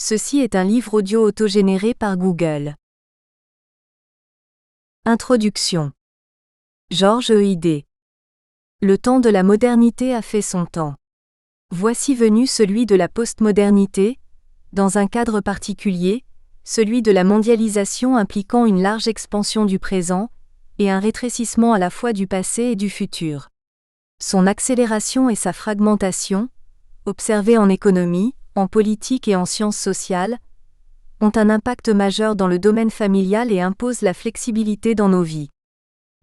Ceci est un livre audio autogénéré par Google. Introduction. Georges Eidé. Le temps de la modernité a fait son temps. Voici venu celui de la postmodernité, dans un cadre particulier, celui de la mondialisation impliquant une large expansion du présent, et un rétrécissement à la fois du passé et du futur. Son accélération et sa fragmentation, observées en économie, en politique et en sciences sociales, ont un impact majeur dans le domaine familial et imposent la flexibilité dans nos vies.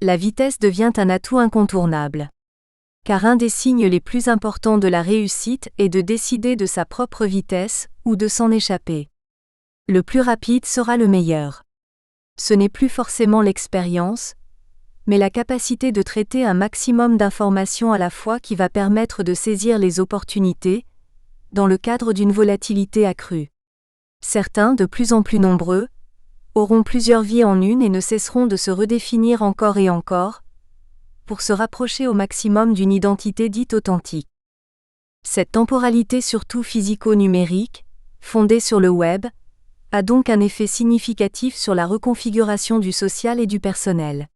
La vitesse devient un atout incontournable. Car un des signes les plus importants de la réussite est de décider de sa propre vitesse, ou de s'en échapper. Le plus rapide sera le meilleur. Ce n'est plus forcément l'expérience, mais la capacité de traiter un maximum d'informations à la fois qui va permettre de saisir les opportunités, dans le cadre d'une volatilité accrue. Certains, de plus en plus nombreux, auront plusieurs vies en une et ne cesseront de se redéfinir encore et encore, pour se rapprocher au maximum d'une identité dite authentique. Cette temporalité surtout physico-numérique, fondée sur le web, a donc un effet significatif sur la reconfiguration du social et du personnel.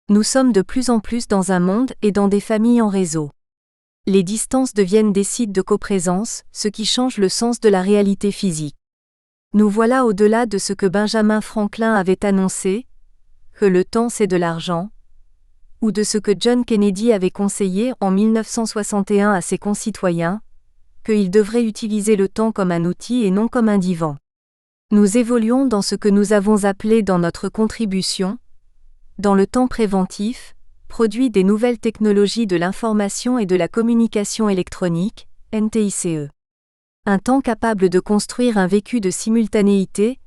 Nous sommes de plus en plus dans un monde et dans des familles en réseau. Les distances deviennent des sites de coprésence, ce qui change le sens de la réalité physique. Nous voilà au-delà de ce que Benjamin Franklin avait annoncé, que le temps c'est de l'argent, ou de ce que John Kennedy avait conseillé en 1961 à ses concitoyens, qu'ils devraient utiliser le temps comme un outil et non comme un divan. Nous évoluons dans ce que nous avons appelé dans notre contribution, dans le temps préventif, produit des nouvelles technologies de l'information et de la communication électronique, NTICE. Un temps capable de construire un vécu de simultanéité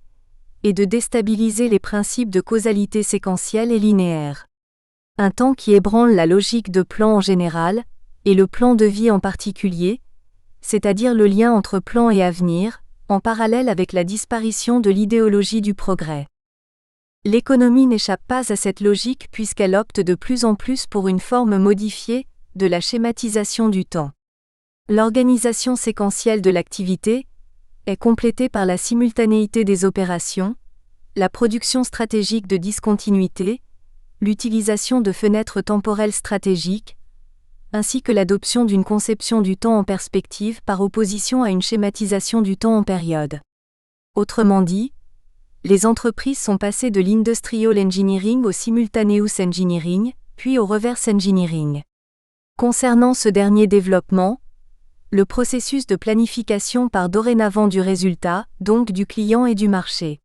et de déstabiliser les principes de causalité séquentielle et linéaire. Un temps qui ébranle la logique de plan en général, et le plan de vie en particulier, c'est-à-dire le lien entre plan et avenir, en parallèle avec la disparition de l'idéologie du progrès. L'économie n'échappe pas à cette logique puisqu'elle opte de plus en plus pour une forme modifiée de la schématisation du temps. L'organisation séquentielle de l'activité est complétée par la simultanéité des opérations, la production stratégique de discontinuité, l'utilisation de fenêtres temporelles stratégiques, ainsi que l'adoption d'une conception du temps en perspective par opposition à une schématisation du temps en période. Autrement dit, les entreprises sont passées de l'industrial engineering au simultaneous engineering, puis au reverse engineering. Concernant ce dernier développement, le processus de planification part dorénavant du résultat, donc du client et du marché.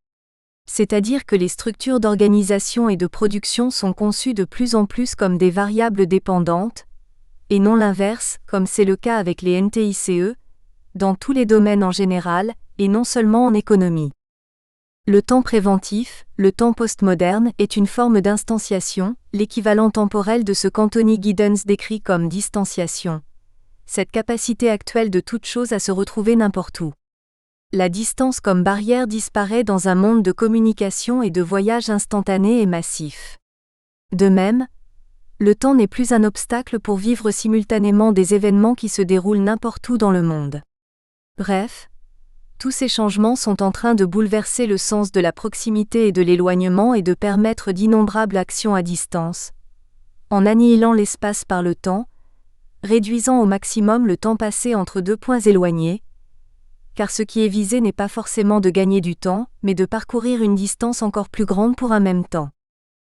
C'est-à-dire que les structures d'organisation et de production sont conçues de plus en plus comme des variables dépendantes, et non l'inverse, comme c'est le cas avec les NTICE, dans tous les domaines en général, et non seulement en économie. Le temps préventif, le temps postmoderne, est une forme d'instanciation, l'équivalent temporel de ce qu'Anthony Giddens décrit comme distanciation. Cette capacité actuelle de toute chose à se retrouver n'importe où. La distance comme barrière disparaît dans un monde de communication et de voyage instantané et massif. De même, le temps n'est plus un obstacle pour vivre simultanément des événements qui se déroulent n'importe où dans le monde. Bref, tous ces changements sont en train de bouleverser le sens de la proximité et de l'éloignement et de permettre d'innombrables actions à distance, en annihilant l'espace par le temps, réduisant au maximum le temps passé entre deux points éloignés, car ce qui est visé n'est pas forcément de gagner du temps, mais de parcourir une distance encore plus grande pour un même temps.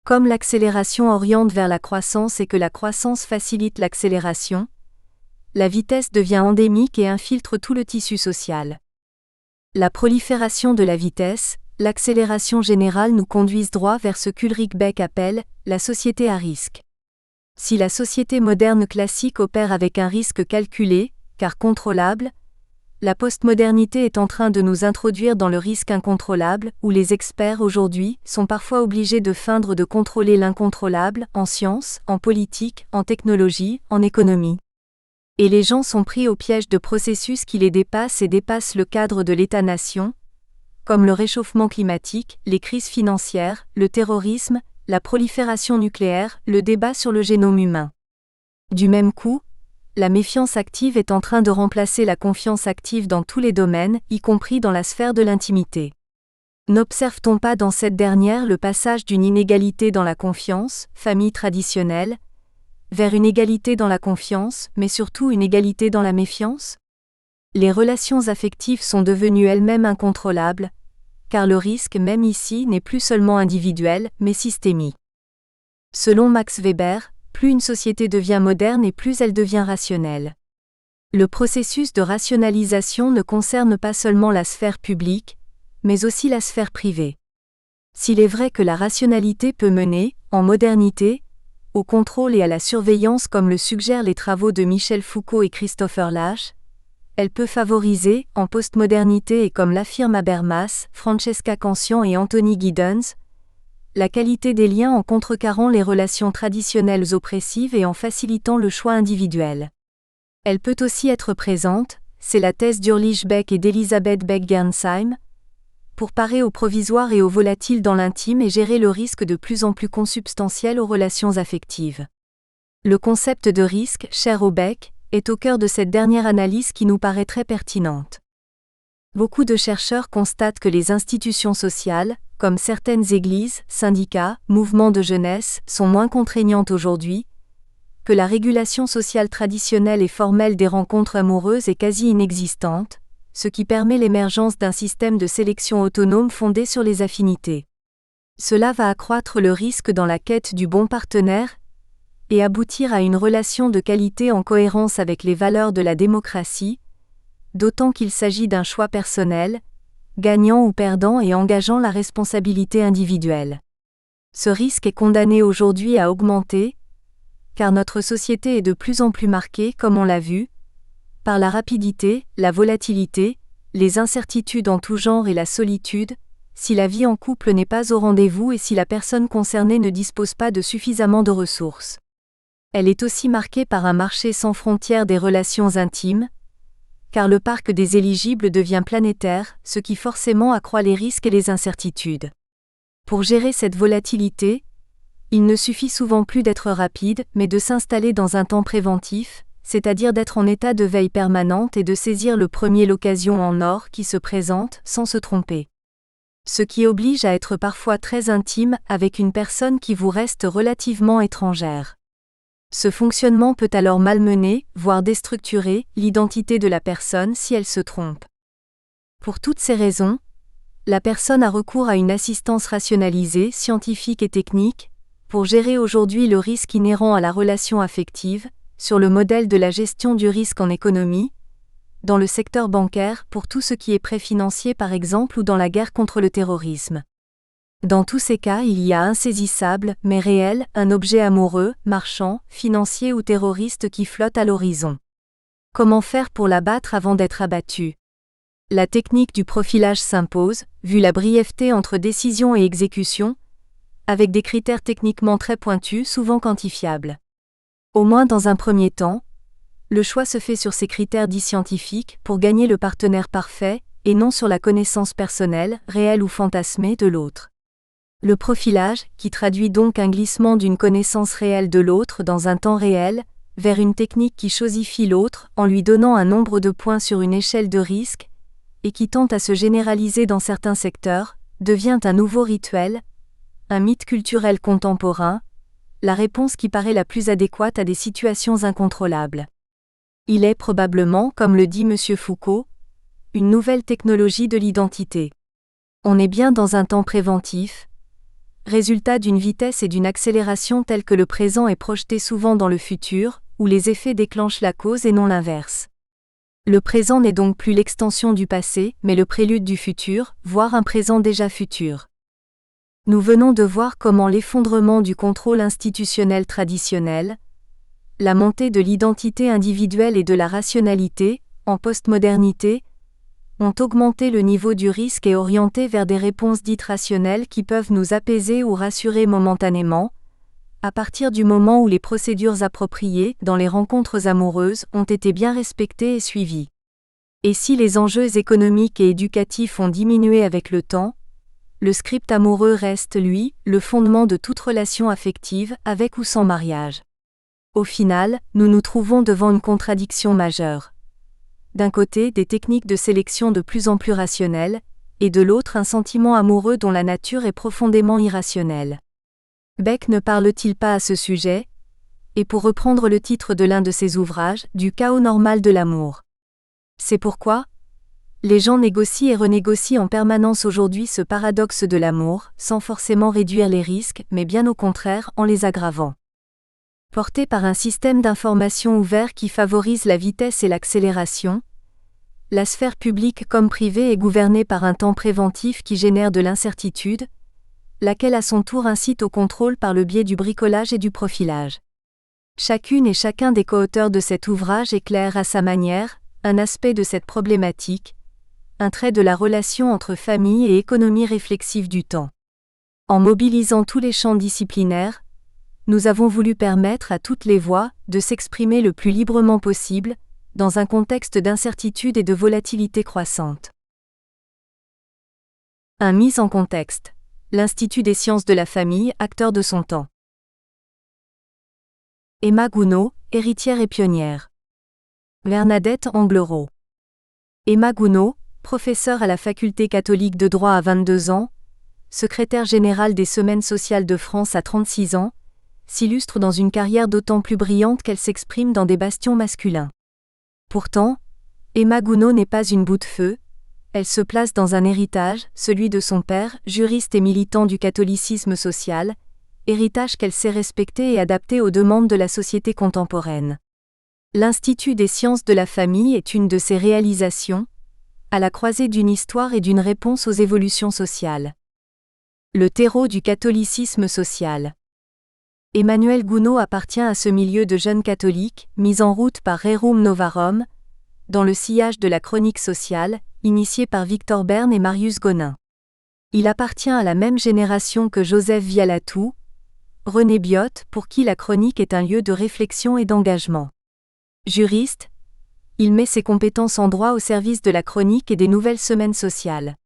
Comme l'accélération oriente vers la croissance et que la croissance facilite l'accélération, la vitesse devient endémique et infiltre tout le tissu social. La prolifération de la vitesse, l'accélération générale nous conduisent droit vers ce qu'Ulrich Beck appelle « la société à risque ». Si la société moderne classique opère avec un risque calculé, car contrôlable, la postmodernité est en train de nous introduire dans le risque incontrôlable, où les experts aujourd'hui sont parfois obligés de feindre de contrôler l'incontrôlable, en sciences, en politique, en technologie, en économie. Et les gens sont pris au piège de processus qui les dépassent et dépassent le cadre de l'État-nation, comme le réchauffement climatique, les crises financières, le terrorisme, la prolifération nucléaire, le débat sur le génome humain. Du même coup, la méfiance active est en train de remplacer la confiance active dans tous les domaines, y compris dans la sphère de l'intimité. N'observe-t-on pas dans cette dernière le passage d'une inégalité dans la confiance, famille traditionnelle, vers une égalité dans la confiance, mais surtout une égalité dans la méfiance? Les relations affectives sont devenues elles-mêmes incontrôlables, car le risque même ici n'est plus seulement individuel, mais systémique. Selon Max Weber, plus une société devient moderne et plus elle devient rationnelle. Le processus de rationalisation ne concerne pas seulement la sphère publique, mais aussi la sphère privée. S'il est vrai que la rationalité peut mener, en modernité, au contrôle et à la surveillance comme le suggèrent les travaux de Michel Foucault et Christopher Lasch, elle peut favoriser, en postmodernité et comme l'affirment Habermas, Francesca Cancian et Anthony Giddens, la qualité des liens en contrecarrant les relations traditionnelles oppressives et en facilitant le choix individuel. Elle peut aussi être présente, c'est la thèse d'Ulrich Beck et d'Elisabeth Beck-Gernsheim, pour parer au provisoire et au volatile dans l'intime et gérer le risque de plus en plus consubstantiel aux relations affectives. Le concept de risque, cher au Beck, est au cœur de cette dernière analyse qui nous paraît très pertinente. Beaucoup de chercheurs constatent que les institutions sociales, comme certaines églises, syndicats, mouvements de jeunesse, sont moins contraignantes aujourd'hui, que la régulation sociale traditionnelle et formelle des rencontres amoureuses est quasi inexistante, ce qui permet l'émergence d'un système de sélection autonome fondé sur les affinités. Cela va accroître le risque dans la quête du bon partenaire et aboutir à une relation de qualité en cohérence avec les valeurs de la démocratie, d'autant qu'il s'agit d'un choix personnel, gagnant ou perdant et engageant la responsabilité individuelle. Ce risque est condamné aujourd'hui à augmenter, car notre société est de plus en plus marquée, comme on l'a vu, par la rapidité, la volatilité, les incertitudes en tout genre et la solitude, si la vie en couple n'est pas au rendez-vous et si la personne concernée ne dispose pas de suffisamment de ressources. Elle est aussi marquée par un marché sans frontières des relations intimes, car le parc des éligibles devient planétaire, ce qui forcément accroît les risques et les incertitudes. Pour gérer cette volatilité, il ne suffit souvent plus d'être rapide, mais de s'installer dans un temps préventif, c'est-à-dire d'être en état de veille permanente et de saisir l'occasion en or qui se présente, sans se tromper. Ce qui oblige à être parfois très intime avec une personne qui vous reste relativement étrangère. Ce fonctionnement peut alors malmener, voire déstructurer, l'identité de la personne si elle se trompe. Pour toutes ces raisons, la personne a recours à une assistance rationalisée, scientifique et technique, pour gérer aujourd'hui le risque inhérent à la relation affective, sur le modèle de la gestion du risque en économie, dans le secteur bancaire pour tout ce qui est prêt financier par exemple ou dans la guerre contre le terrorisme. Dans tous ces cas, il y a insaisissable, mais réel, un objet amoureux, marchand, financier ou terroriste qui flotte à l'horizon. Comment faire pour l'abattre avant d'être abattu? La technique du profilage s'impose, vu la brièveté entre décision et exécution, avec des critères techniquement très pointus, souvent quantifiables. Au moins dans un premier temps, le choix se fait sur ces critères dits scientifiques pour gagner le partenaire parfait, et non sur la connaissance personnelle, réelle ou fantasmée de l'autre. Le profilage, qui traduit donc un glissement d'une connaissance réelle de l'autre dans un temps réel, vers une technique qui chosifie l'autre en lui donnant un nombre de points sur une échelle de risque, et qui tente à se généraliser dans certains secteurs, devient un nouveau rituel, un mythe culturel contemporain, la réponse qui paraît la plus adéquate à des situations incontrôlables. Il est probablement, comme le dit M. Foucault, une nouvelle technologie de l'identité. On est bien dans un temps préventif, résultat d'une vitesse et d'une accélération telle que le présent est projeté souvent dans le futur, où les effets déclenchent la cause et non l'inverse. Le présent n'est donc plus l'extension du passé, mais le prélude du futur, voire un présent déjà futur. Nous venons de voir comment l'effondrement du contrôle institutionnel traditionnel, la montée de l'identité individuelle et de la rationalité, en postmodernité, ont augmenté le niveau du risque et orienté vers des réponses dites rationnelles qui peuvent nous apaiser ou rassurer momentanément, à partir du moment où les procédures appropriées dans les rencontres amoureuses ont été bien respectées et suivies. Et si les enjeux économiques et éducatifs ont diminué avec le temps, le script amoureux reste, lui, le fondement de toute relation affective, avec ou sans mariage. Au final, nous nous trouvons devant une contradiction majeure. D'un côté, des techniques de sélection de plus en plus rationnelles, et de l'autre un sentiment amoureux dont la nature est profondément irrationnelle. Beck ne parle-t-il pas à ce sujet, et pour reprendre le titre de l'un de ses ouvrages, du chaos normal de l'amour. C'est pourquoi les gens négocient et renégocient en permanence aujourd'hui ce paradoxe de l'amour, sans forcément réduire les risques, mais bien au contraire en les aggravant. Porté par un système d'information ouvert qui favorise la vitesse et l'accélération, la sphère publique comme privée est gouvernée par un temps préventif qui génère de l'incertitude, laquelle à son tour incite au contrôle par le biais du bricolage et du profilage. Chacune et chacun des co-auteurs de cet ouvrage éclaire à sa manière un aspect de cette problématique, un trait de la relation entre famille et économie réflexive du temps. En mobilisant tous les champs disciplinaires, nous avons voulu permettre à toutes les voix de s'exprimer le plus librement possible, dans un contexte d'incertitude et de volatilité croissante. Mise en contexte. L'Institut des sciences de la famille, acteur de son temps. Emma Gounod, héritière et pionnière. Bernadette Anglerot. Emma Gounod, professeure à la faculté catholique de droit à 22 ans, secrétaire générale des Semaines sociales de France à 36 ans, s'illustre dans une carrière d'autant plus brillante qu'elle s'exprime dans des bastions masculins. Pourtant, Emma Gounod n'est pas une boule de feu, elle se place dans un héritage, celui de son père, juriste et militant du catholicisme social, héritage qu'elle sait respecter et adapter aux demandes de la société contemporaine. L'Institut des sciences de la famille est une de ses réalisations, à la croisée d'une histoire et d'une réponse aux évolutions sociales. Le terreau du catholicisme social. Emmanuel Gounod appartient à ce milieu de jeunes catholiques, mis en route par Rerum Novarum, dans le sillage de la chronique sociale, initiée par Victor Berne et Marius Gonin. Il appartient à la même génération que Joseph Vialatou, René Biot, pour qui la chronique est un lieu de réflexion et d'engagement. Juriste, il met ses compétences en droit au service de la chronique et des nouvelles semaines sociales.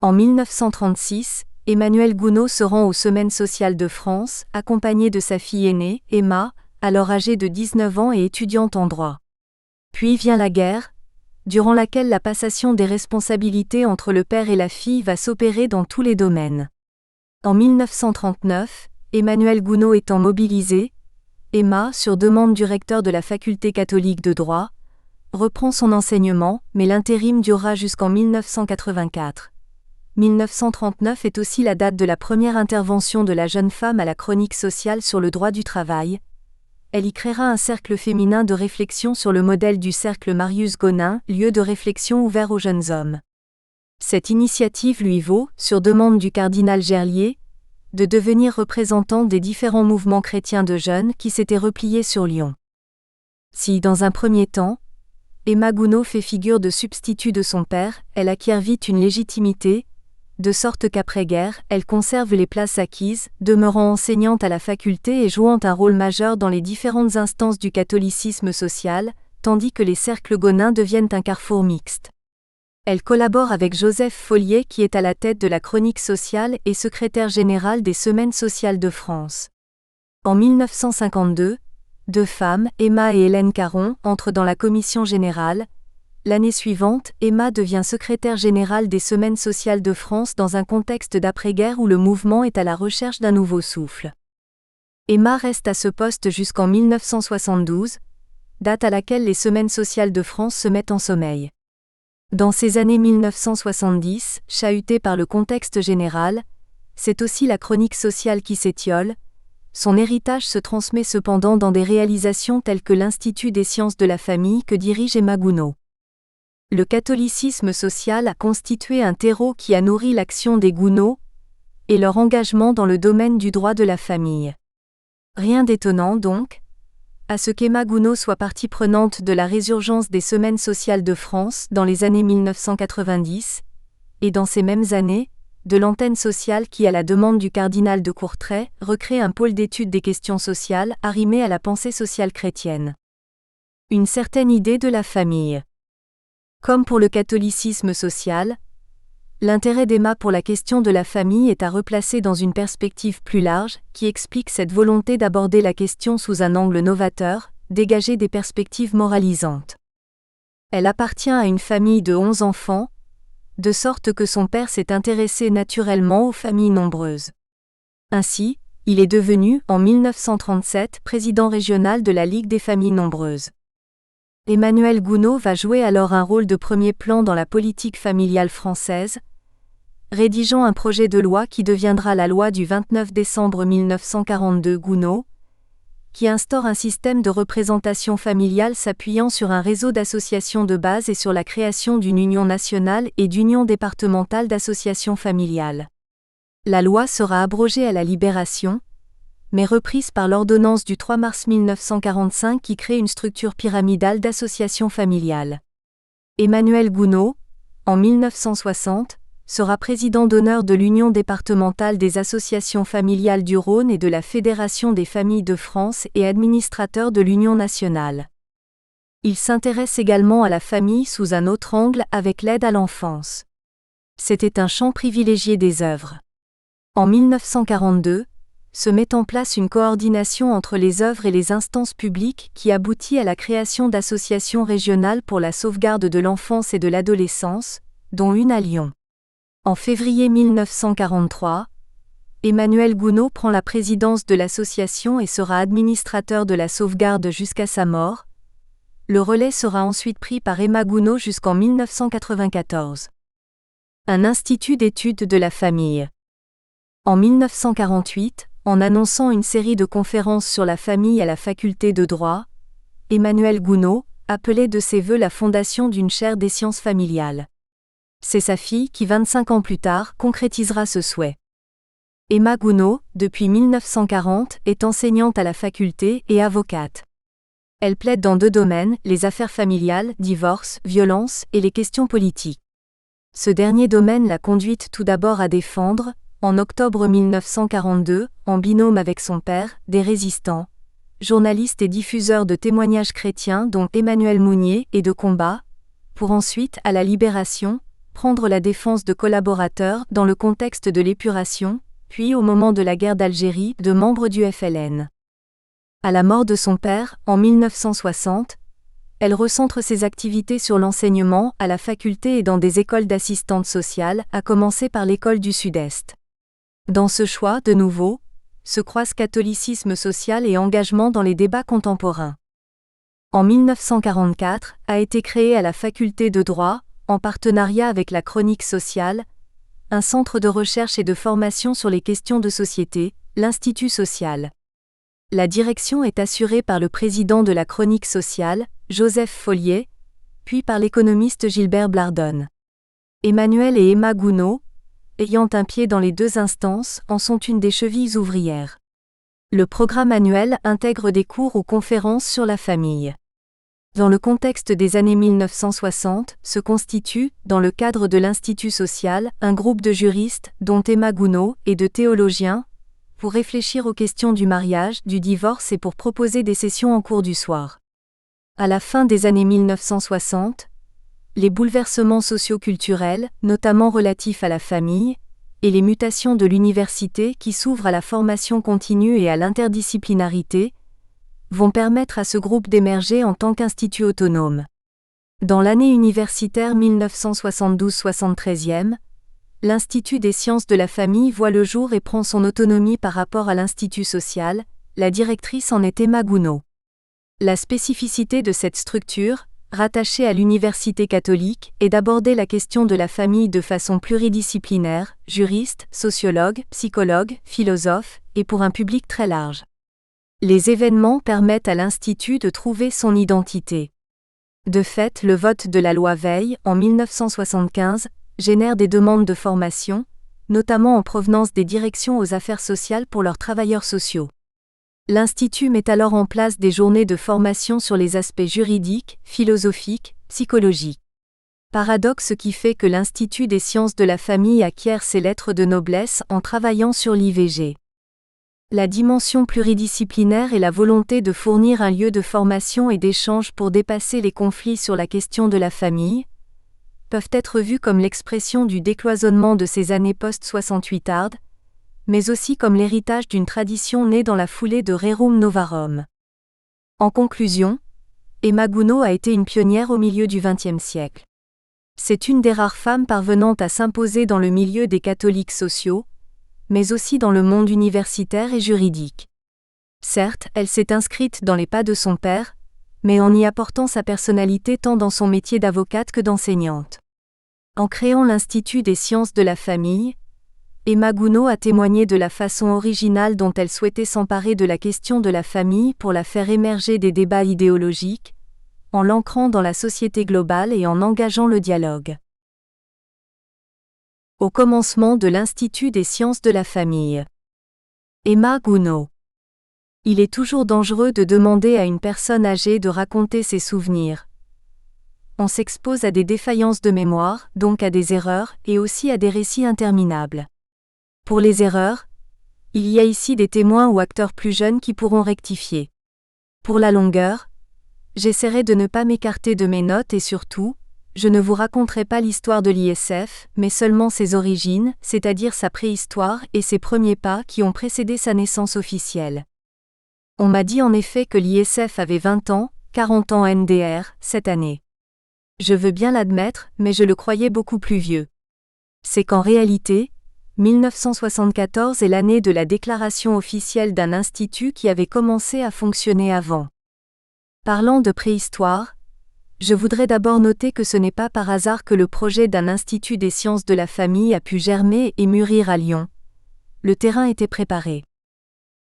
En 1936, Emmanuel Gounod se rend aux Semaines sociales de France, accompagné de sa fille aînée, Emma, alors âgée de 19 ans et étudiante en droit. Puis vient la guerre, durant laquelle la passation des responsabilités entre le père et la fille va s'opérer dans tous les domaines. En 1939, Emmanuel Gounod étant mobilisé, Emma, sur demande du recteur de la faculté catholique de droit, reprend son enseignement, mais l'intérim durera jusqu'en 1984. 1939 est aussi la date de la première intervention de la jeune femme à la chronique sociale sur le droit du travail. Elle y créera un cercle féminin de réflexion sur le modèle du cercle Marius Gonin, lieu de réflexion ouvert aux jeunes hommes. Cette initiative lui vaut, sur demande du cardinal Gerlier, de devenir représentant des différents mouvements chrétiens de jeunes qui s'étaient repliés sur Lyon. Si, dans un premier temps, Emma Gounod fait figure de substitut de son père, elle acquiert vite une légitimité, de sorte qu'après-guerre, elle conserve les places acquises, demeurant enseignante à la faculté et jouant un rôle majeur dans les différentes instances du catholicisme social, tandis que les cercles gonins deviennent un carrefour mixte. Elle collabore avec Joseph Folliet qui est à la tête de la chronique sociale et secrétaire général des Semaines sociales de France. En 1952, deux femmes, Emma et Hélène Caron, entrent dans la commission générale. L'année suivante, Emma devient secrétaire générale des Semaines sociales de France dans un contexte d'après-guerre où le mouvement est à la recherche d'un nouveau souffle. Emma reste à ce poste jusqu'en 1972, date à laquelle les Semaines sociales de France se mettent en sommeil. Dans ces années 1970, chahutée par le contexte général, c'est aussi la chronique sociale qui s'étiole. Son héritage se transmet cependant dans des réalisations telles que l'Institut des sciences de la famille que dirige Emma Gounod. Le catholicisme social a constitué un terreau qui a nourri l'action des Gounod et leur engagement dans le domaine du droit de la famille. Rien d'étonnant donc, à ce qu'Emma Gounod soit partie prenante de la résurgence des Semaines sociales de France dans les années 1990, et dans ces mêmes années, de l'antenne sociale qui, à la demande du cardinal de Courtrai, recrée un pôle d'étude des questions sociales arrimé à la pensée sociale chrétienne. Une certaine idée de la famille. Comme pour le catholicisme social, l'intérêt d'Emma pour la question de la famille est à replacer dans une perspective plus large, qui explique cette volonté d'aborder la question sous un angle novateur, dégager des perspectives moralisantes. Elle appartient à une famille de 11 enfants, de sorte que son père s'est intéressé naturellement aux familles nombreuses. Ainsi, il est devenu, en 1937, président régional de la Ligue des familles nombreuses. Emmanuel Gounod va jouer alors un rôle de premier plan dans la politique familiale française, rédigeant un projet de loi qui deviendra la loi du 29 décembre 1942 Gounod, qui instaure un système de représentation familiale s'appuyant sur un réseau d'associations de base et sur la création d'une union nationale et d'union départementale d'associations familiales. La loi sera abrogée à la Libération, mais reprise par l'ordonnance du 3 mars 1945 qui crée une structure pyramidale d'associations familiales. Emmanuel Gounod, en 1960, sera président d'honneur de l'Union départementale des associations familiales du Rhône et de la Fédération des familles de France et administrateur de l'Union nationale. Il s'intéresse également à la famille sous un autre angle avec l'aide à l'enfance. C'était un champ privilégié des œuvres. En 1942, se met en place une coordination entre les œuvres et les instances publiques qui aboutit à la création d'associations régionales pour la sauvegarde de l'enfance et de l'adolescence, dont une à Lyon. En février 1943, Emmanuel Gounod prend la présidence de l'association et sera administrateur de la sauvegarde jusqu'à sa mort. Le relais sera ensuite pris par Emma Gounod jusqu'en 1994. Un institut d'études de la famille. En 1948, en annonçant une série de conférences sur la famille à la faculté de droit, Emmanuel Gounod appelait de ses vœux la fondation d'une chaire des sciences familiales. C'est sa fille qui 25 ans plus tard concrétisera ce souhait. Emma Gounod, depuis 1940, est enseignante à la faculté et avocate. Elle plaide dans 2 domaines, les affaires familiales, divorce, violence et les questions politiques. Ce dernier domaine l'a conduite tout d'abord à défendre, en octobre 1942, en binôme avec son père, des résistants, journalistes et diffuseurs de témoignages chrétiens dont Emmanuel Mounier et de combat, pour ensuite, à la Libération, prendre la défense de collaborateurs dans le contexte de l'épuration, puis au moment de la guerre d'Algérie, de membres du FLN. À la mort de son père, en 1960, elle recentre ses activités sur l'enseignement à la faculté et dans des écoles d'assistantes sociales, à commencer par l'école du Sud-Est. Dans ce choix, de nouveau, se croisent catholicisme social et engagement dans les débats contemporains. En 1944, a été créé à la faculté de droit, en partenariat avec la Chronique sociale, un centre de recherche et de formation sur les questions de société, l'Institut social. La direction est assurée par le président de la Chronique sociale, Joseph Folliet, puis par l'économiste Gilbert Blardone. Emmanuel et Emma Gounod, ayant un pied dans les 2 instances, en sont une des chevilles ouvrières. Le programme annuel intègre des cours ou conférences sur la famille. Dans le contexte des années 1960, se constitue, dans le cadre de l'Institut social, un groupe de juristes, dont Emma Gounod, et de théologiens, pour réfléchir aux questions du mariage, du divorce et pour proposer des sessions en cours du soir. À la fin des années 1960, les bouleversements socio-culturels, notamment relatifs à la famille, et les mutations de l'université qui s'ouvrent à la formation continue et à l'interdisciplinarité, vont permettre à ce groupe d'émerger en tant qu'institut autonome. Dans l'année universitaire 1972-73e, l'Institut des sciences de la famille voit le jour et prend son autonomie par rapport à l'Institut social, la directrice en est Emma Gounod. La spécificité de cette structure, rattachée à l'université catholique, est d'aborder la question de la famille de façon pluridisciplinaire, juriste, sociologue, psychologue, philosophe, et pour un public très large. Les événements permettent à l'Institut de trouver son identité. De fait, le vote de la loi Veil, en 1975, génère des demandes de formation, notamment en provenance des directions aux affaires sociales pour leurs travailleurs sociaux. L'Institut met alors en place des journées de formation sur les aspects juridiques, philosophiques, psychologiques. Paradoxe qui fait que l'Institut des sciences de la famille acquiert ses lettres de noblesse en travaillant sur l'IVG. La dimension pluridisciplinaire et la volonté de fournir un lieu de formation et d'échange pour dépasser les conflits sur la question de la famille, peuvent être vues comme l'expression du décloisonnement de ces années post-68 tardes, mais aussi comme l'héritage d'une tradition née dans la foulée de Rerum Novarum. En conclusion, Emma Gounod a été une pionnière au milieu du XXe siècle. C'est une des rares femmes parvenant à s'imposer dans le milieu des catholiques sociaux, mais aussi dans le monde universitaire et juridique. Certes, elle s'est inscrite dans les pas de son père, mais en y apportant sa personnalité tant dans son métier d'avocate que d'enseignante. En créant l'Institut des sciences de la famille, Emma Gounod a témoigné de la façon originale dont elle souhaitait s'emparer de la question de la famille pour la faire émerger des débats idéologiques, en l'ancrant dans la société globale et en engageant le dialogue. Au commencement de l'Institut des sciences de la famille. Emma Gounod. Il est toujours dangereux de demander à une personne âgée de raconter ses souvenirs. On s'expose à des défaillances de mémoire, donc à des erreurs, et aussi à des récits interminables. Pour les erreurs, il y a ici des témoins ou acteurs plus jeunes qui pourront rectifier. Pour la longueur, j'essaierai de ne pas m'écarter de mes notes et surtout, je ne vous raconterai pas l'histoire de l'ISF, mais seulement ses origines, c'est-à-dire sa préhistoire et ses premiers pas qui ont précédé sa naissance officielle. On m'a dit en effet que l'ISF avait 20 ans, 40 ans NDR, cette année. Je veux bien l'admettre, mais je le croyais beaucoup plus vieux. C'est qu'en réalité, 1974 est l'année de la déclaration officielle d'un institut qui avait commencé à fonctionner avant. Parlant de préhistoire, je voudrais d'abord noter que ce n'est pas par hasard que le projet d'un institut des sciences de la famille a pu germer et mûrir à Lyon. Le terrain était préparé.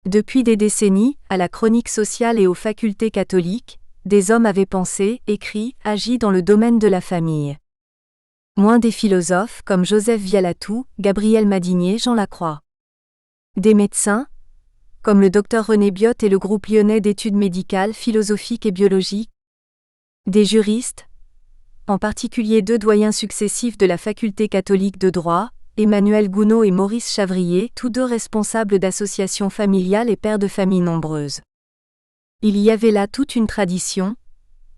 Depuis des décennies, à la chronique sociale et aux facultés catholiques, des hommes avaient pensé, écrit, agi dans le domaine de la famille. Moins des philosophes comme Joseph Vialatou, Gabriel Madinier, Jean Lacroix. Des médecins, comme le Dr René Biot et le groupe lyonnais d'études médicales, philosophiques et biologiques. Des juristes, en particulier deux doyens successifs de la faculté catholique de droit, Emmanuel Gounod et Maurice Chavrier, tous deux responsables d'associations familiales et pères de familles nombreuses. Il y avait là toute une tradition,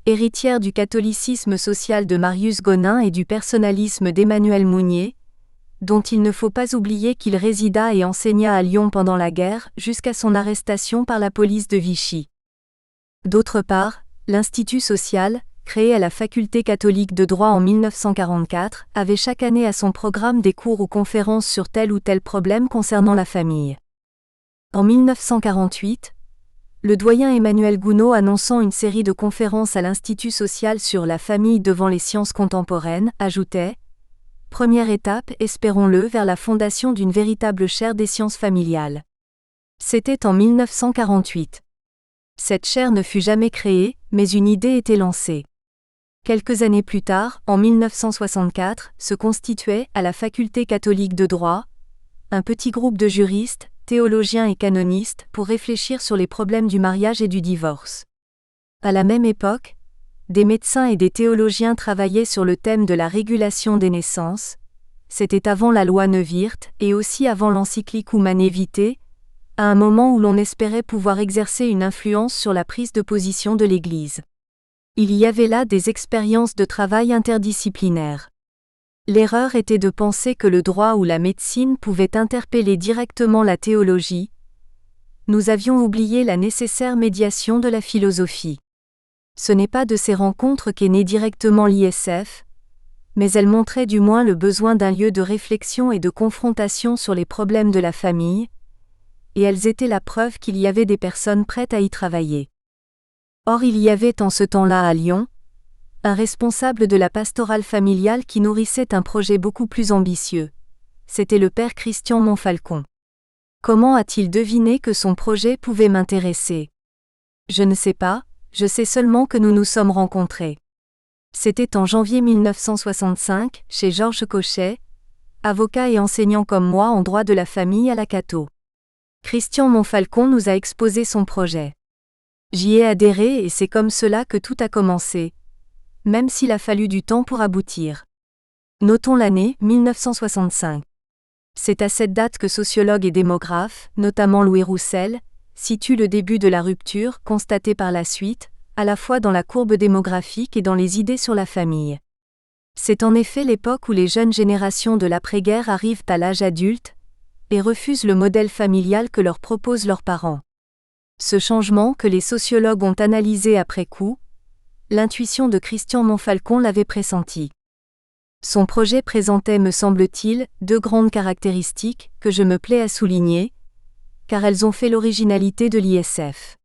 héritière du catholicisme social de Marius Gonin et du personnalisme d'Emmanuel Mounier, dont il ne faut pas oublier qu'il résida et enseigna à Lyon pendant la guerre, jusqu'à son arrestation par la police de Vichy. D'autre part, l'Institut social, créé à la faculté catholique de droit en 1944, avait chaque année à son programme des cours ou conférences sur tel ou tel problème concernant la famille. En 1948, le doyen Emmanuel Gounod annonçant une série de conférences à l'Institut social sur la famille devant les sciences contemporaines, ajoutait « Première étape, espérons-le, vers la fondation d'une véritable chaire des sciences familiales ». C'était en 1948. Cette chaire ne fut jamais créée, mais une idée était lancée. Quelques années plus tard, en 1964, se constituait, à la faculté catholique de droit, un petit groupe de juristes, théologiens et canonistes, pour réfléchir sur les problèmes du mariage et du divorce. À la même époque, des médecins et des théologiens travaillaient sur le thème de la régulation des naissances. C'était avant la loi Neuwirth et aussi avant l'encyclique Humanae Vitae, à un moment où l'on espérait pouvoir exercer une influence sur la prise de position de l'Église. Il y avait là des expériences de travail interdisciplinaires. L'erreur était de penser que le droit ou la médecine pouvaient interpeller directement la théologie. Nous avions oublié la nécessaire médiation de la philosophie. Ce n'est pas de ces rencontres qu'est né directement l'ISF, mais elles montraient du moins le besoin d'un lieu de réflexion et de confrontation sur les problèmes de la famille, et elles étaient la preuve qu'il y avait des personnes prêtes à y travailler. Or il y avait en ce temps-là à Lyon, un responsable de la pastorale familiale qui nourrissait un projet beaucoup plus ambitieux. C'était le père Christian Montfalcon. Comment a-t-il deviné que son projet pouvait m'intéresser ? Je ne sais pas, je sais seulement que nous nous sommes rencontrés. C'était en janvier 1965, chez Georges Cochet, avocat et enseignant comme moi en droit de la famille à la Cato. Christian Montfalcon nous a exposé son projet. J'y ai adhéré et c'est comme cela que tout a commencé, même s'il a fallu du temps pour aboutir. Notons l'année 1965. C'est à cette date que sociologues et démographes, notamment Louis Roussel, situent le début de la rupture constatée par la suite, à la fois dans la courbe démographique et dans les idées sur la famille. C'est en effet l'époque où les jeunes générations de l'après-guerre arrivent à l'âge adulte et refusent le modèle familial que leur proposent leurs parents. Ce changement que les sociologues ont analysé après coup, l'intuition de Christian Montfalcon l'avait pressenti. Son projet présentait, me semble-t-il, deux grandes caractéristiques que je me plais à souligner, car elles ont fait l'originalité de l'ISF.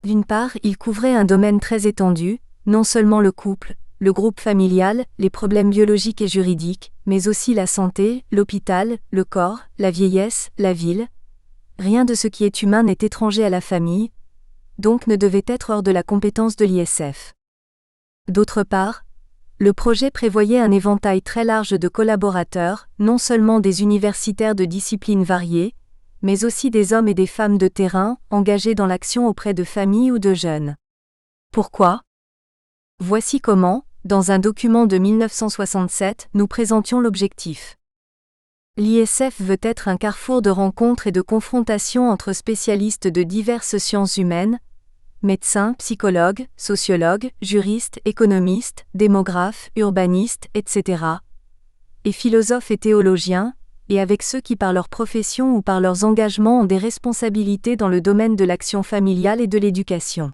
D'une part, il couvrait un domaine très étendu, non seulement le couple, le groupe familial, les problèmes biologiques et juridiques, mais aussi la santé, l'hôpital, le corps, la vieillesse, la ville. Rien de ce qui est humain n'est étranger à la famille, donc ne devait être hors de la compétence de l'ISF. D'autre part, le projet prévoyait un éventail très large de collaborateurs, non seulement des universitaires de disciplines variées, mais aussi des hommes et des femmes de terrain, engagés dans l'action auprès de familles ou de jeunes. Pourquoi ? Voici comment, dans un document de 1967, nous présentions l'objectif. L'ISF veut être un carrefour de rencontres et de confrontations entre spécialistes de diverses sciences humaines, médecins, psychologues, sociologues, juristes, économistes, démographes, urbanistes, etc., et philosophes et théologiens, et avec ceux qui par leur profession ou par leurs engagements ont des responsabilités dans le domaine de l'action familiale et de l'éducation.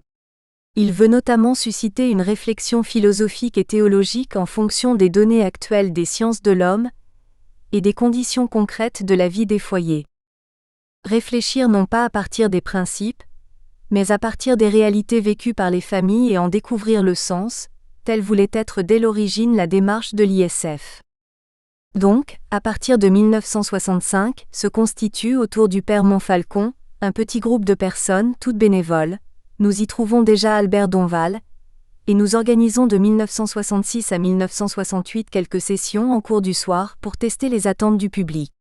Il veut notamment susciter une réflexion philosophique et théologique en fonction des données actuelles des sciences de l'homme et des conditions concrètes de la vie des foyers. Réfléchir non pas à partir des principes, mais à partir des réalités vécues par les familles et en découvrir le sens, telle voulait être dès l'origine la démarche de l'ISF. Donc, à partir de 1965, se constitue autour du père Montfalcon un petit groupe de personnes, toutes bénévoles. Nous y trouvons déjà Albert Donval, et nous organisons de 1966 à 1968 quelques sessions en cours du soir pour tester les attentes du public.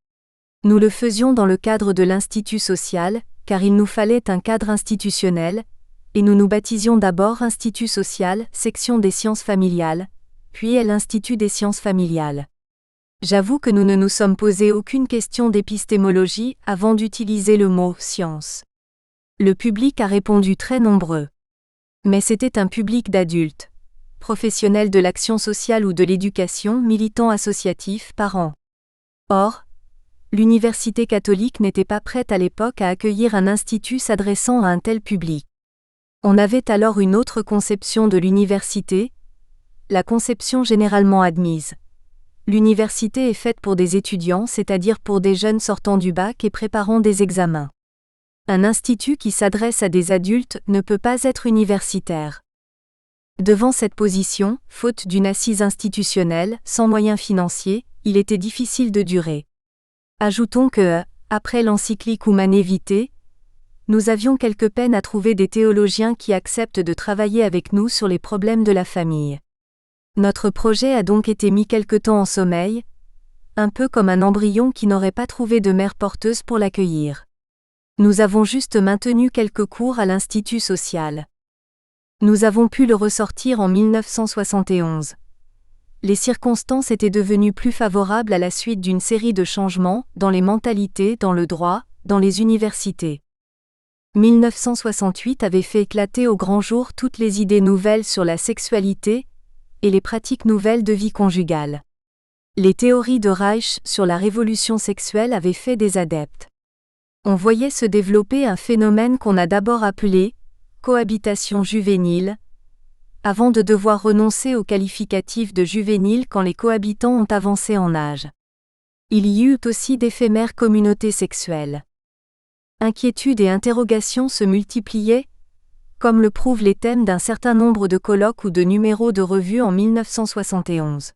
Nous le faisions dans le cadre de l'Institut social, car il nous fallait un cadre institutionnel, et nous nous baptisions d'abord Institut social, section des sciences familiales, puis l'Institut des sciences familiales. J'avoue que nous ne nous sommes posé aucune question d'épistémologie avant d'utiliser le mot « science ». Le public a répondu très nombreux. Mais c'était un public d'adultes, professionnels de l'action sociale ou de l'éducation, militants associatifs, parents. Or, l'université catholique n'était pas prête à l'époque à accueillir un institut s'adressant à un tel public. On avait alors une autre conception de l'université, la conception généralement admise. L'université est faite pour des étudiants, c'est-à-dire pour des jeunes sortant du bac et préparant des examens. Un institut qui s'adresse à des adultes ne peut pas être universitaire. Devant cette position, faute d'une assise institutionnelle, sans moyens financiers, il était difficile de durer. Ajoutons que, après l'encyclique Humanae Vitae, nous avions quelque peine à trouver des théologiens qui acceptent de travailler avec nous sur les problèmes de la famille. Notre projet a donc été mis quelque temps en sommeil, un peu comme un embryon qui n'aurait pas trouvé de mère porteuse pour l'accueillir. Nous avons juste maintenu quelques cours à l'Institut social. Nous avons pu le ressortir en 1971. Les circonstances étaient devenues plus favorables à la suite d'une série de changements, dans les mentalités, dans le droit, dans les universités. 1968 avait fait éclater au grand jour toutes les idées nouvelles sur la sexualité et les pratiques nouvelles de vie conjugale. Les théories de Reich sur la révolution sexuelle avaient fait des adeptes. On voyait se développer un phénomène qu'on a d'abord appelé « cohabitation juvénile », avant de devoir renoncer au qualificatif de juvénile quand les cohabitants ont avancé en âge. Il y eut aussi d'éphémères communautés sexuelles. Inquiétudes et interrogations se multipliaient, comme le prouvent les thèmes d'un certain nombre de colloques ou de numéros de revues en 1971.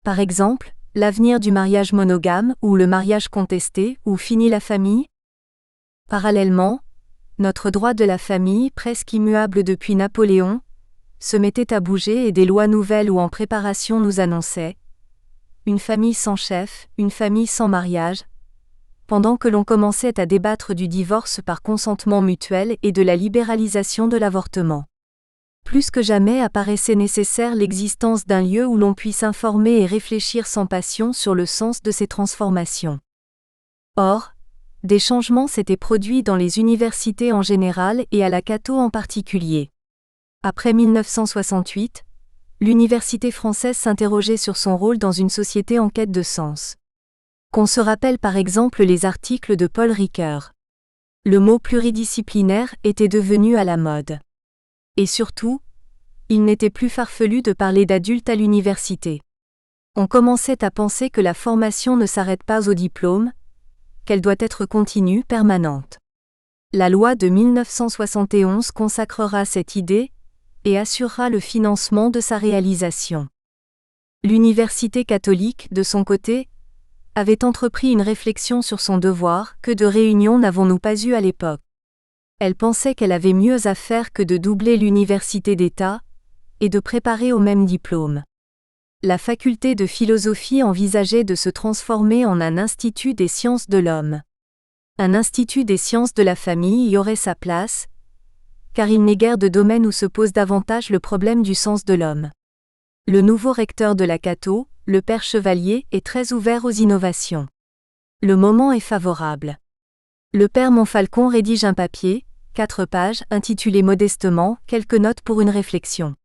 Par exemple, l'avenir du mariage monogame ou le mariage contesté ou fini la famille. Parallèlement, notre droit de la famille, presque immuable depuis Napoléon, se mettait à bouger et des lois nouvelles ou en préparation nous annonçaient une famille sans chef, une famille sans mariage, pendant que l'on commençait à débattre du divorce par consentement mutuel et de la libéralisation de l'avortement. Plus que jamais apparaissait nécessaire l'existence d'un lieu où l'on puisse informer et réfléchir sans passion sur le sens de ces transformations. Or, des changements s'étaient produits dans les universités en général et à la Cato en particulier. Après 1968, l'université française s'interrogeait sur son rôle dans une société en quête de sens. Qu'on se rappelle par exemple les articles de Paul Ricoeur. Le mot pluridisciplinaire était devenu à la mode. Et surtout, il n'était plus farfelu de parler d'adultes à l'université. On commençait à penser que la formation ne s'arrête pas au diplôme, qu'elle doit être continue, permanente. La loi de 1971 consacrera cette idée et assurera le financement de sa réalisation. L'université catholique, de son côté, avait entrepris une réflexion sur son devoir. Que de réunions n'avons-nous pas eues à l'époque? Elle pensait qu'elle avait mieux à faire que de doubler l'université d'État et de préparer au même diplôme. La faculté de philosophie envisageait de se transformer en un institut des sciences de l'homme. Un institut des sciences de la famille y aurait sa place, car il n'est guère de domaine où se pose davantage le problème du sens de l'homme. Le nouveau recteur de la Cato, le père Chevalier, est très ouvert aux innovations. Le moment est favorable. Le père Montfalcon rédige un papier, 4 pages, intitulé modestement « Quelques notes pour une réflexion ».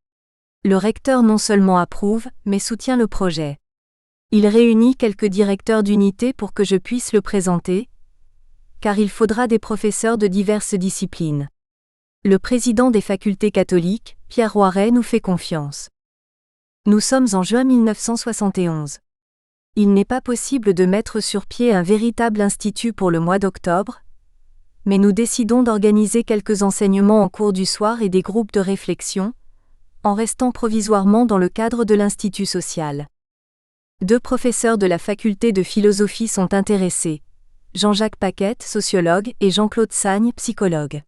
Le recteur non seulement approuve, mais soutient le projet. Il réunit quelques directeurs d'unité pour que je puisse le présenter, car il faudra des professeurs de diverses disciplines. Le président des facultés catholiques, Pierre Roiret, nous fait confiance. Nous sommes en juin 1971. Il n'est pas possible de mettre sur pied un véritable institut pour le mois d'octobre, mais nous décidons d'organiser quelques enseignements en cours du soir et des groupes de réflexion, en restant provisoirement dans le cadre de l'Institut social. 2 professeurs de la faculté de philosophie sont intéressés, Jean-Jacques Paquette, sociologue, et Jean-Claude Sagne, psychologue.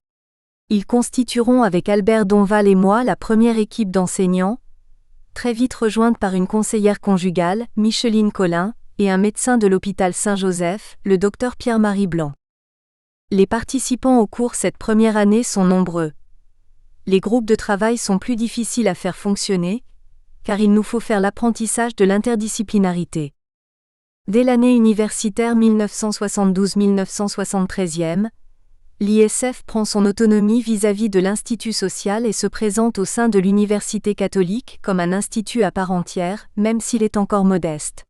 Ils constitueront avec Albert Donval et moi la première équipe d'enseignants, très vite rejointe par une conseillère conjugale, Micheline Collin, et un médecin de l'hôpital Saint-Joseph, le docteur Pierre-Marie Blanc. Les participants au cours cette première année sont nombreux. Les groupes de travail sont plus difficiles à faire fonctionner, car il nous faut faire l'apprentissage de l'interdisciplinarité. Dès l'année universitaire 1972-1973, l'ISF prend son autonomie vis-à-vis de l'Institut social et se présente au sein de l'Université catholique comme un institut à part entière, même s'il est encore modeste.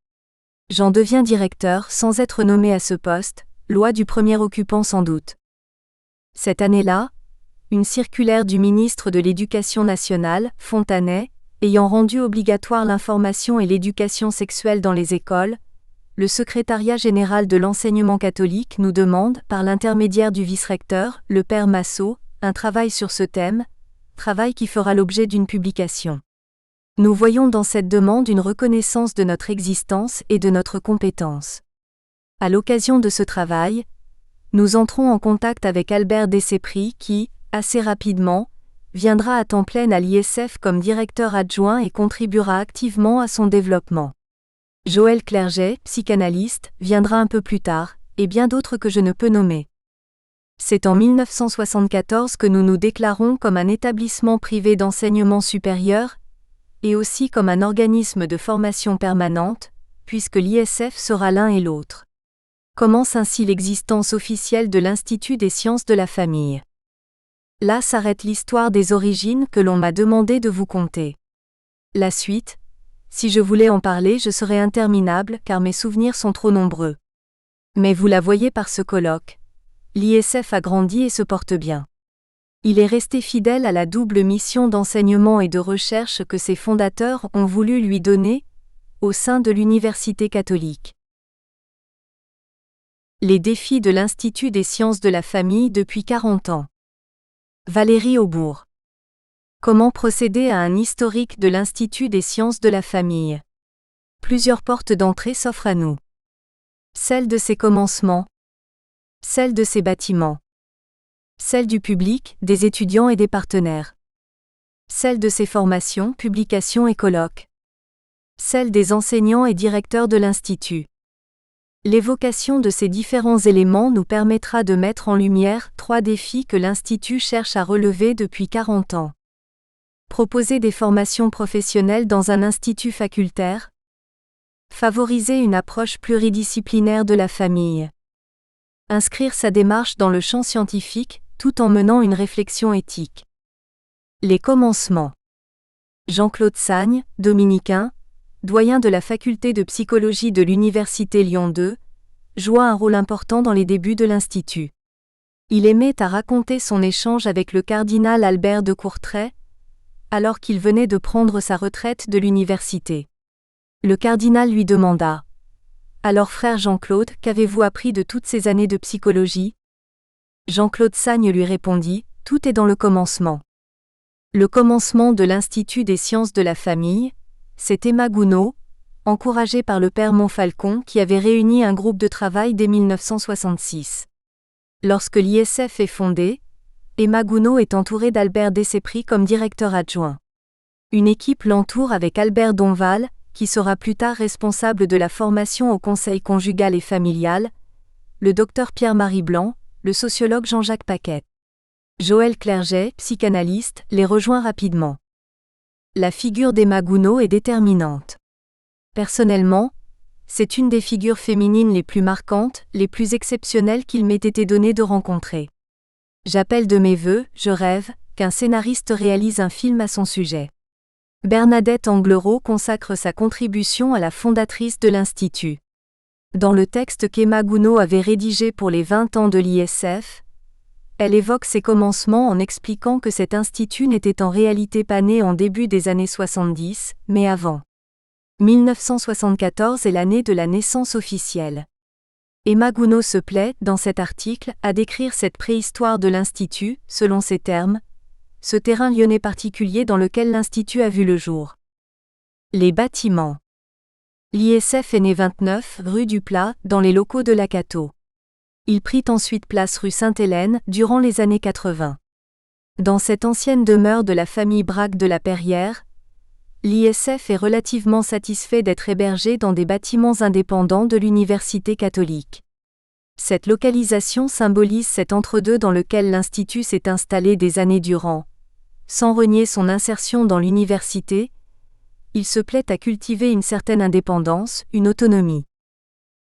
J'en deviens directeur sans être nommé à ce poste, loi du premier occupant sans doute. Cette année-là, une circulaire du ministre de l'Éducation nationale, Fontanet, ayant rendu obligatoire l'information et l'éducation sexuelle dans les écoles, le secrétariat général de l'enseignement catholique nous demande, par l'intermédiaire du vice-recteur, le père Massot, un travail sur ce thème, travail qui fera l'objet d'une publication. Nous voyons dans cette demande une reconnaissance de notre existence et de notre compétence. À l'occasion de ce travail, nous entrons en contact avec Albert Dessépris qui, assez rapidement, viendra à temps plein à l'ISF comme directeur adjoint et contribuera activement à son développement. Joël Clerget, psychanalyste, viendra un peu plus tard, et bien d'autres que je ne peux nommer. C'est en 1974 que nous nous déclarons comme un établissement privé d'enseignement supérieur, et aussi comme un organisme de formation permanente, puisque l'ISF sera l'un et l'autre. Commence ainsi l'existence officielle de l'Institut des sciences de la famille. Là s'arrête l'histoire des origines que l'on m'a demandé de vous conter. La suite, si je voulais en parler, je serais interminable car mes souvenirs sont trop nombreux. Mais vous la voyez par ce colloque, l'ISF a grandi et se porte bien. Il est resté fidèle à la double mission d'enseignement et de recherche que ses fondateurs ont voulu lui donner, au sein de l'Université catholique. Les défis de l'Institut des sciences de la famille depuis 40 ans. Valérie Aubourg. Comment procéder à un historique de l'Institut des sciences de la famille? Plusieurs portes d'entrée s'offrent à nous. Celle de ses commencements, celle de ses bâtiments, celle du public, des étudiants et des partenaires, celle de ses formations, publications et colloques, celle des enseignants et directeurs de l'Institut. L'évocation de ces différents éléments nous permettra de mettre en lumière 3 défis que l'Institut cherche à relever depuis 40 ans. Proposer des formations professionnelles dans un institut facultaire. Favoriser une approche pluridisciplinaire de la famille. Inscrire sa démarche dans le champ scientifique, tout en menant une réflexion éthique. Les commencements. Jean-Claude Sagne, dominicain, doyen de la faculté de psychologie de l'Université Lyon 2, joua un rôle important dans les débuts de l'Institut. Il aimait à raconter son échange avec le cardinal Albert de Courtrai, alors qu'il venait de prendre sa retraite de l'université. Le cardinal lui demanda : « Alors frère Jean-Claude, qu'avez-vous appris de toutes ces années de psychologie ?» Jean-Claude Sagne lui répondit : « Tout est dans le commencement. » Le commencement de l'Institut des sciences de la famille, c'est Emma Gounod, encouragée par le père Montfalcon qui avait réuni un groupe de travail dès 1966. Lorsque l'ISF est fondé, Emma Gounod est entourée d'Albert Dessépris comme directeur adjoint. Une équipe l'entoure avec Albert Donval, qui sera plus tard responsable de la formation au conseil conjugal et familial, le docteur Pierre-Marie Blanc, le sociologue Jean-Jacques Paquette. Joël Clerget, psychanalyste, les rejoint rapidement. La figure d'Emma Gounod est déterminante. Personnellement, c'est une des figures féminines les plus marquantes, les plus exceptionnelles qu'il m'ait été donné de rencontrer. J'appelle de mes vœux, je rêve, qu'un scénariste réalise un film à son sujet. Bernadette Anglerot consacre sa contribution à la fondatrice de l'Institut. Dans le texte qu'Emma Gounod avait rédigé pour les 20 ans de l'ISF, elle évoque ses commencements en expliquant que cet institut n'était en réalité pas né en début des années 70, mais avant. 1974 est l'année de la naissance officielle. Emma Gounod se plaît, dans cet article, à décrire cette préhistoire de l'Institut, selon ses termes, ce terrain lyonnais particulier dans lequel l'Institut a vu le jour. Les bâtiments. L'ISF est né 29 rue du Plat, dans les locaux de l'Acato. Il prit ensuite place rue Sainte-Hélène, durant les années 80. Dans cette ancienne demeure de la famille Braque de la Perrière, l'ISF est relativement satisfait d'être hébergé dans des bâtiments indépendants de l'Université catholique. Cette localisation symbolise cet entre-deux dans lequel l'Institut s'est installé des années durant. Sans renier son insertion dans l'université, il se plaît à cultiver une certaine indépendance, une autonomie.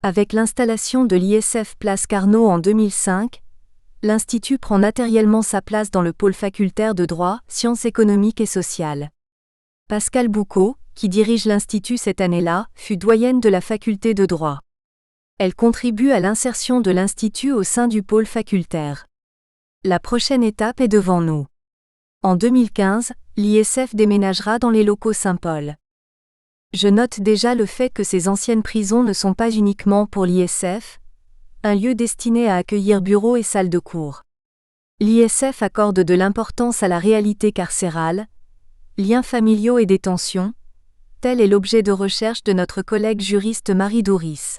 Avec l'installation de l'ISF Place Carnot en 2005, l'Institut prend matériellement sa place dans le pôle facultaire de droit, sciences économiques et sociales. Pascale Boucaud, qui dirige l'Institut cette année-là, fut doyenne de la faculté de droit. Elle contribue à l'insertion de l'Institut au sein du pôle facultaire. La prochaine étape est devant nous. En 2015, l'ISF déménagera dans les locaux Saint-Paul. Je note déjà le fait que ces anciennes prisons ne sont pas uniquement pour l'ISF, un lieu destiné à accueillir bureaux et salles de cours. L'ISF accorde de l'importance à la réalité carcérale, liens familiaux et détention, tel est l'objet de recherche de notre collègue juriste Marie Douris.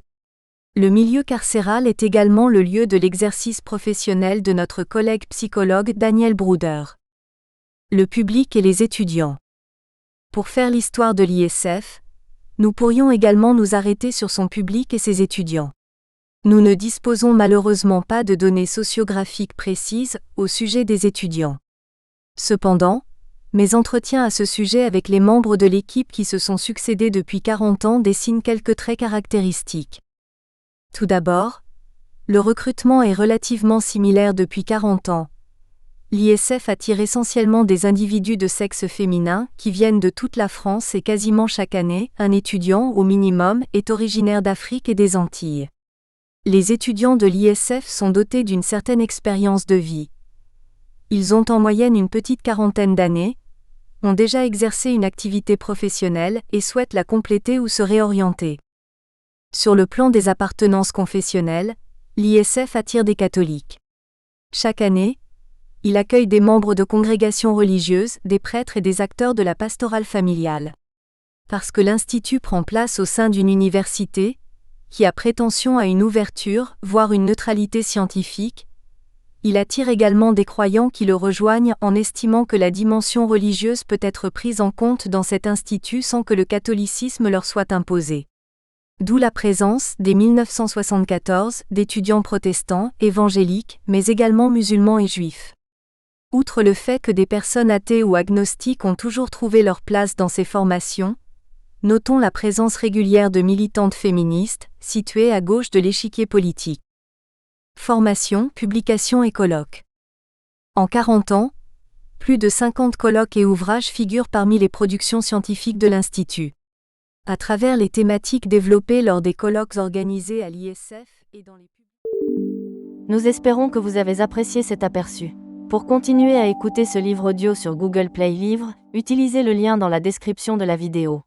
Le milieu carcéral est également le lieu de l'exercice professionnel de notre collègue psychologue Daniel Bruder. Le public et les étudiants. Pour faire l'histoire de l'ISF, nous pourrions également nous arrêter sur son public et ses étudiants. Nous ne disposons malheureusement pas de données sociographiques précises au sujet des étudiants. Cependant, mes entretiens à ce sujet avec les membres de l'équipe qui se sont succédés depuis 40 ans dessinent quelques traits caractéristiques. Tout d'abord, le recrutement est relativement similaire depuis 40 ans. L'ISF attire essentiellement des individus de sexe féminin qui viennent de toute la France et quasiment chaque année, un étudiant au minimum est originaire d'Afrique et des Antilles. Les étudiants de l'ISF sont dotés d'une certaine expérience de vie. Ils ont en moyenne une petite quarantaine d'années, ont déjà exercé une activité professionnelle et souhaitent la compléter ou se réorienter. Sur le plan des appartenances confessionnelles, l'ISF attire des catholiques. Chaque année, il accueille des membres de congrégations religieuses, des prêtres et des acteurs de la pastorale familiale. Parce que l'Institut prend place au sein d'une université, qui a prétention à une ouverture, voire une neutralité scientifique, il attire également des croyants qui le rejoignent en estimant que la dimension religieuse peut être prise en compte dans cet institut sans que le catholicisme leur soit imposé. D'où la présence, dès 1974, d'étudiants protestants, évangéliques, mais également musulmans et juifs. Outre le fait que des personnes athées ou agnostiques ont toujours trouvé leur place dans ces formations, notons la présence régulière de militantes féministes, situées à gauche de l'échiquier politique. Formation, publication et colloques. En 40 ans, Plus de 50 colloques et ouvrages figurent parmi les productions scientifiques de l'Institut. À travers les thématiques développées lors des colloques organisés à l'ISF et dans les... Nous espérons que vous avez apprécié cet aperçu. Pour continuer à écouter ce livre audio sur Google Play Livres, utilisez le lien dans la description de la vidéo.